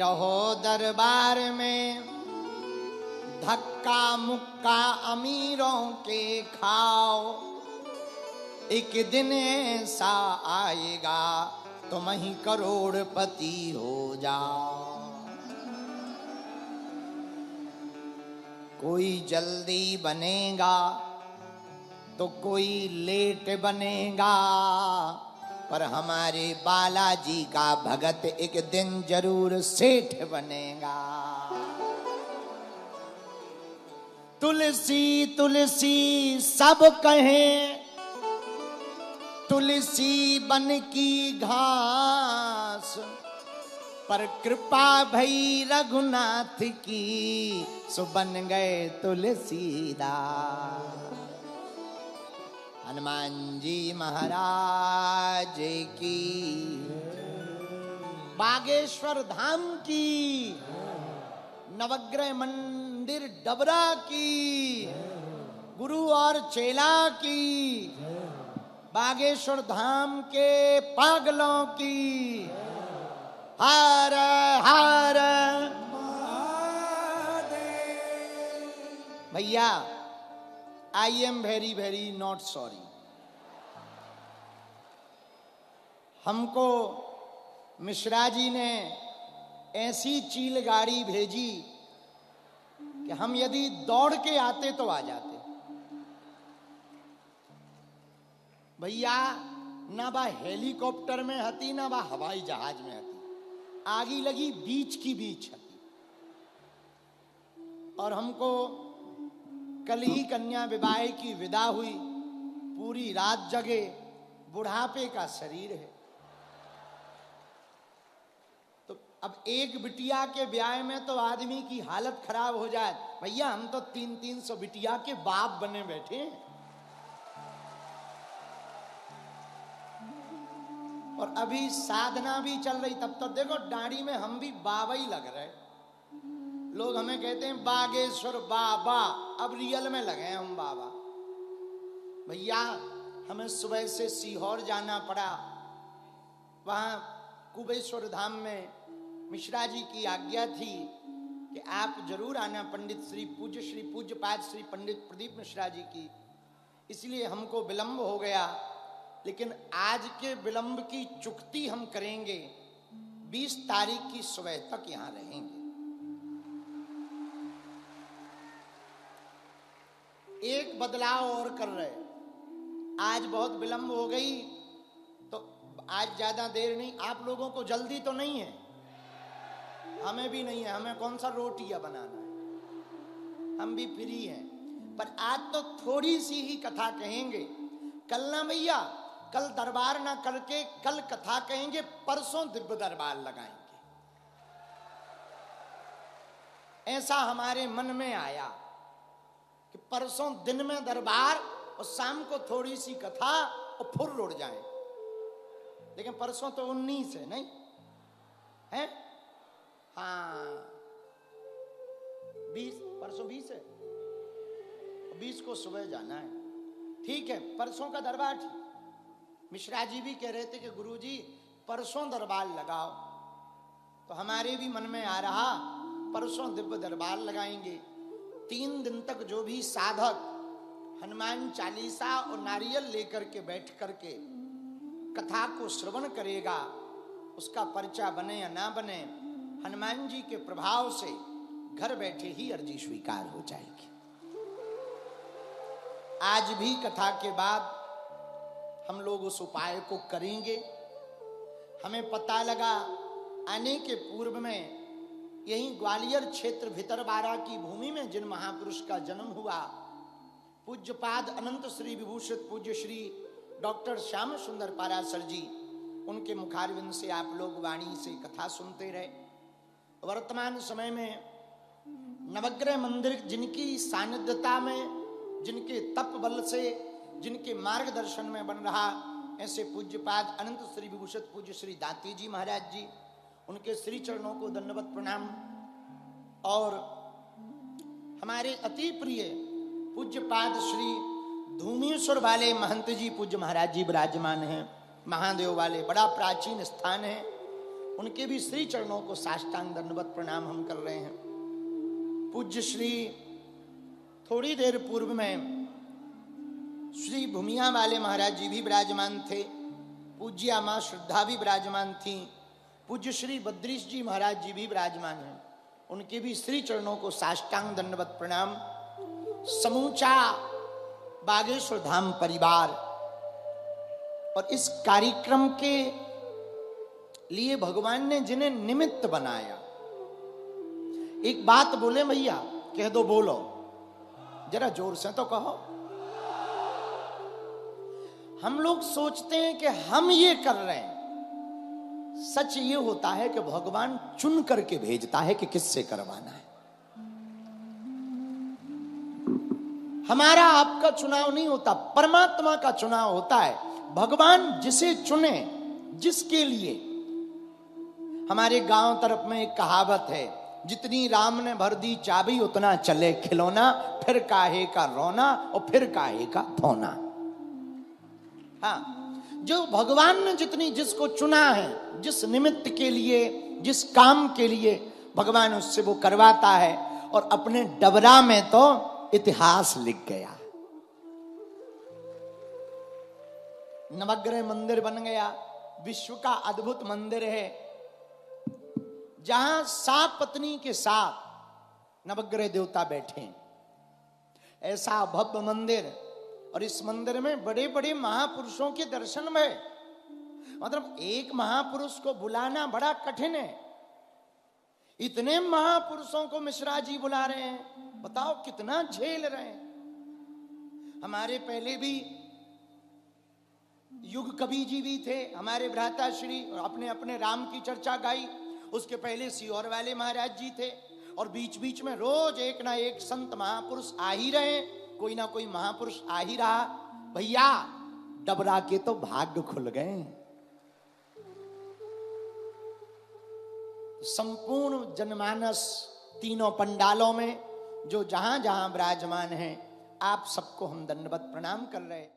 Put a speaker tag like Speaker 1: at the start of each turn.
Speaker 1: रहो दरबार में, धक्का मुक्का अमीरों के खाओ, एक दिन ऐसा आएगा तुम ही करोड़पति हो जाओ। कोई जल्दी बनेगा तो कोई लेट बनेगा, पर हमारे बालाजी का भगत एक दिन जरूर सेठ बनेगा। तुलसी तुलसी सब कहें, तुलसी बन की घास, पर कृपा भई रघुनाथ की, सो बन गए तुलसीदास। हनुमान जी महाराज की, बागेश्वर धाम की, नवग्रह मंदिर डबरा की, गुरु और चेला की, बागेश्वर धाम के पागलों की, हर हर भैया। I am very very not sorry. हमको मिश्रा जी ने ऐसी चील गाड़ी भेजी कि हम यदि दौड़ के आते तो आ जाते। भैया ना बा हेलीकॉप्टर में हती, ना बा हवाई जहाज में हती, आगी लगी बीच की बीच हती। और हमको कल ही कन्या विवाह की विदा हुई, पूरी रात जगे, बुढ़ापे का शरीर है। तो अब एक बिटिया के ब्याह में तो आदमी की हालत खराब हो जाए। भैया हम तो 300 बिटिया के बाप बने बैठे हैं। और अभी साधना भी चल रही, तब तो देखो दाढ़ी में हम भी बाबा ही लग रहे। लोग हमें कहते हैं बागेश्वर बाबा, अब रियल में लगे हैं हम बाबा। भैया हमें सुबह से सीहोर जाना पड़ा, वहां कुबेश्वर धाम में मिश्रा जी की आज्ञा थी कि आप जरूर आना, पंडित श्री पूज्यपाद श्री पंडित प्रदीप मिश्रा जी की। इसलिए हमको विलंब हो गया, लेकिन आज के विलंब की चुकती हम करेंगे। 20 तारीख की सुबह तक यहां रहेंगे। एक बदलाव और कर रहे, आज बहुत विलंब हो गई तो आज ज्यादा देर नहीं। आप लोगों को जल्दी तो नहीं है, हमें भी नहीं है, हमें कौन सा रोटियां बनाना है, हम भी फ्री हैं। पर आज तो थोड़ी सी ही कथा कहेंगे। कल ना भैया, कल दरबार ना करके कल कथा कहेंगे, परसों दिव्य दरबार लगाएंगे। ऐसा हमारे मन में आया कि परसों दिन में दरबार और शाम को थोड़ी सी कथा और फुर उड़ जाए। लेकिन परसों तो 19 है, नहीं है? हाँ 20, परसों 20 है, 20 को सुबह जाना है। ठीक है, परसों का दरबार ठीक। मिश्रा जी भी कह रहे थे कि गुरुजी परसों दरबार लगाओ, तो हमारे भी मन में आ रहा परसों दिव्य दरबार लगाएंगे। 3 दिन तक जो भी साधक हनुमान चालीसा और नारियल लेकर के बैठ करके कथा को श्रवण करेगा, उसका पर्चा बने या ना बने, हनुमान जी के प्रभाव से घर बैठे ही अर्जी स्वीकार हो जाएगी। आज भी कथा के बाद हम लोग उस उपाय को करेंगे। हमें पता लगा आने के पूर्व में यही ग्वालियर क्षेत्र भितरवाड़ा की भूमि में जिन महापुरुष का जन्म हुआ, पूज्यपाद अनंत श्री विभूषित पूज्य श्री डॉक्टर श्याम सुंदर पारासर जी, उनके मुखारविंद से आप लोग वाणी से कथा सुनते रहे। वर्तमान समय में नवग्रह मंदिर जिनकी सानिध्यता में, जिनके तप बल से, जिनके मार्गदर्शन में बन रहा, ऐसे पूज्यपाद अनंत श्री विभूषित पूज्य श्री दाती जी महाराज जी, उनके श्री चरणों को दंडवत प्रणाम। और हमारे अति प्रिय पूज्यपाद श्री धूमेश्वर वाले महंत जी पूज्य महाराज जी विराजमान हैं। महादेव वाले बड़ा प्राचीन स्थान है, उनके भी श्री चरणों को साष्टांग दंडवत प्रणाम हम कर रहे हैं। पूज्य श्री थोड़ी देर पूर्व में श्री भूमिया वाले महाराज जी भी विराजमान थे, पूज्या मां श्रद्धा भी विराजमान थी, पूज्य श्री बद्रीश जी महाराज जी भी विराजमान हैं। उनके भी श्री चरणों को साष्टांग दंडवत प्रणाम। समूचा बागेश्वर धाम परिवार और इस कार्यक्रम के लिए भगवान ने जिन्हें निमित्त बनाया, एक बात बोले भैया, कह दो, बोलो जरा जोर से तो कहो। हम लोग सोचते हैं कि हम ये कर रहे हैं, सच ये होता है कि भगवान चुन करके भेजता है कि किससे करवाना है। हमारा आपका चुनाव नहीं होता, परमात्मा का चुनाव होता है। भगवान जिसे चुने, जिसके लिए। हमारे गांव तरफ में एक कहावत है, जितनी राम ने भर दी चाबी उतना चले खिलौना, फिर काहे का रोना और फिर काहे का धोना। हाँ, जो भगवान ने जितनी जिसको चुना है, जिस निमित्त के लिए, जिस काम के लिए, भगवान उससे वो करवाता है। और अपने डबरा में तो इतिहास लिख गया। नवग्रह मंदिर बन गया, विश्व का अद्भुत मंदिर है, जहां 7 पत्नी के साथ नवग्रह देवता बैठे। ऐसा भव्य मंदिर, और इस मंदिर में बड़े बड़े महापुरुषों के दर्शन में, मतलब एक महापुरुष को बुलाना बड़ा कठिन है। इतने महापुरुषों को मिश्रा जी बुला रहे हैं, बताओ कितना झेल रहे हैं। हमारे पहले भी युग कवि जी भी थे, हमारे भ्राता श्री, अपने अपने राम की चर्चा गाई। उसके पहले सीहोर वाले महाराज जी थे, और बीच बीच में रोज एक ना एक संत महापुरुष आ ही रहे, कोई ना कोई महापुरुष आ ही रहा। भैया डबरा के तो भाग्य खुल गए। संपूर्ण जनमानस तीनों पंडालों में जो जहां जहां विराजमान हैं, आप सबको हम दंडवत प्रणाम कर रहे हैं।